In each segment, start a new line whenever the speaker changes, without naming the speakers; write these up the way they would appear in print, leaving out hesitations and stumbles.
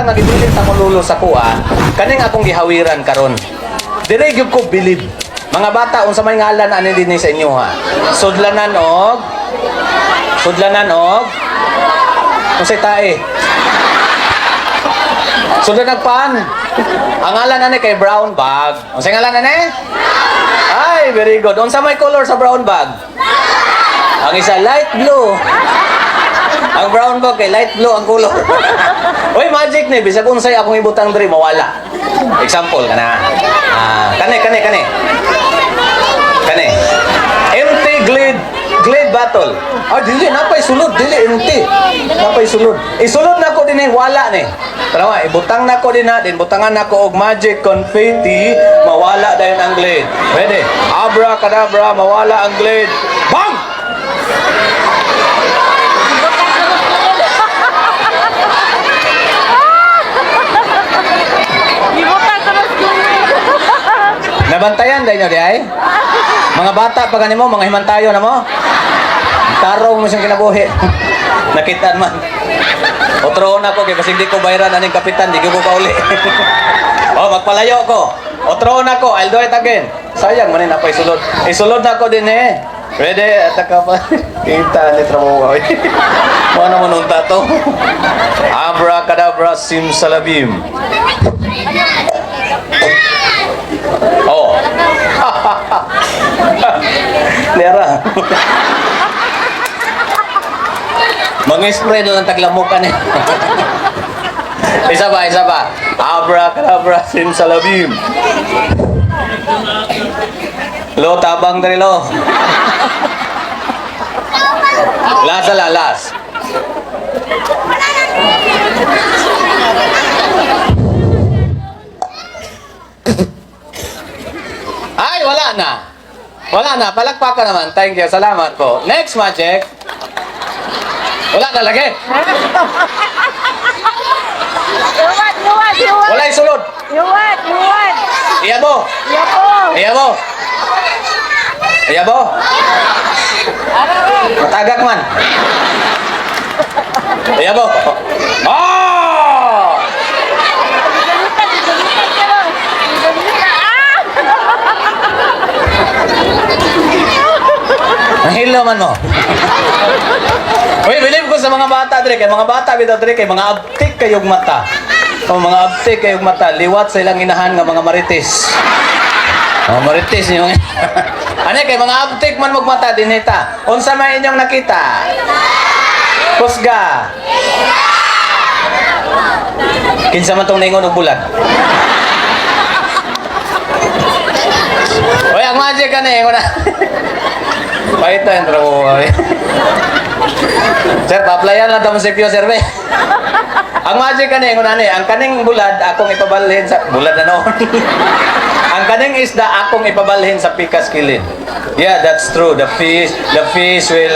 nga gibilin sa mululo sa kuha, kaning akong gihawiran karon. Dire gyud ko bilib. Mga bata, unsa may ngalan ani dinhi sa inyo ha? Sudlanan og unsay tae? Sudlanan pan. Ang ngalan ani kay brown bag. Unsay ngalan ani? Ay, very good. Unsa may color sa brown bag? Ang isa light blue. Ang brown bag kay light blue ang color. Oy, magic ni bisag unsay akong ibutang diri mawala. Example kana. Kani. Empty glade bottle. Dili napay sulod, dili empty. Napay sulod. Isulod nako dinhi wala ni. Tara, ibutang nako dinha, din butangan nako og magic confetti, mawala dayon ang glade. Ready? Abracadabra, mawala ang glade. Bang! Nabantayan dahil nyo di ay? Mga bata pa ganun mo, mga himantayo na mo. Tarong mo siyang kinabuhi. Nakitaan man. Otroon ako, kasi hindi ko bayaran aning kapitan, di ko kauli. Magpalayo ko. Otroon ako, I'll do it again. Sayang, manin ako isulod. Isulod na ako din eh. Ready? Ataka pa. Kita ni trabaho. Mga naman unta to. Abracadabra simsalabim. Lera. Mag-spray na lang taglamukan eh. Isa pa. Abracadabra simsalabim. Lo, tabang dari lo. Las. Ay, wala na. Palakpakan naman. Thank you. Salamat po. Next magic. Wala na lagi.
Yuwat.
Wala isulod.
Yuwat.
Iyabo. Matagak man. Iyabo. Nahilo man mo. Uy, believe ko sa mga bata dre, kay mga bata bitaw dre, kay mga abtik kayog mata. Mga abtik kayog mata, liwat sa ilang inahan nga mga marites. Mga marites niyo. Ano kay mga abtik man magmata dinita. Unsa may inyong nakita? Kusga. Kinsa man tong ningon og bulag. Oy, ang magic kani ko na. Paito yung trabaho ko. Sir, pa-applyan lang tamang sipyo, sir. Ang magic kaning, ang kaning bulad, akong ipabalhin sa... Bulad na noon. Ang kaning isda, akong ipabalhin sa pikas kilid. Yeah, that's true. The fish will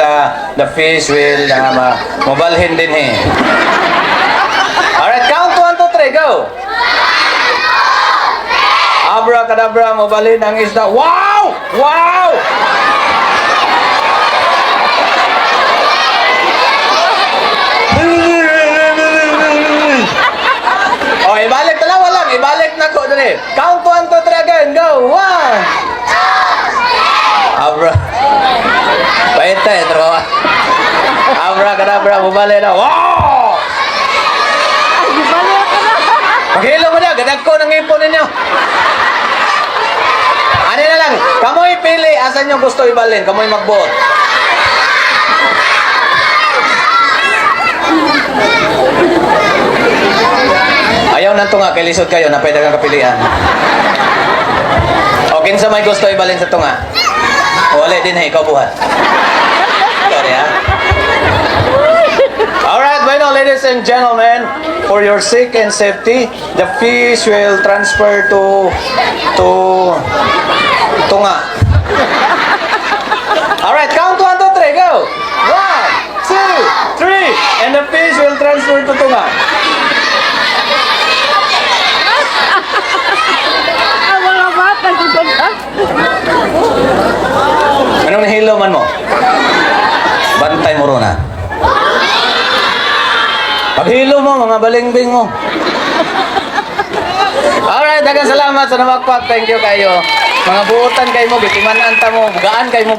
mabalhin din eh. Alright, count 1, 2, 3, go! Abracadabra, mabalhin ang isda. Wow! Ibalik na ko dali. Count 1, 2, 3 again. Go. 1. Paita eh, trabaho. Abracadabra, mabalik na. Wow!
Balik ka na.
Paghilo mo na, gadag ko ng ipon ninyo. Ano na lang, kamoy pili, asan yung gusto ibalin? Kamoy magbuot. Ayaw nanto nga, kay lisod kayo, na pwede kang kapilian. O, kinsa may gusto ibalin sa tunga? O, wala din ikaw buhat. Sorry ha. Alright, bueno, ladies and gentlemen, for your sake and safety, the fish will transfer to tunga. Alright, count 1, 2, 3, go! 1, 2, 3, and the fish will transfer to tunga.
Ang mga bata,
Anong nahilo man mo? Bantay mo ron ha. Paghilo mo, mga balingbing mo. Alright, dagang salamat sa namakpak. Thank you kayo. Mga buutan kayo mo, bitimanan ta mo, bugaan kayo mo.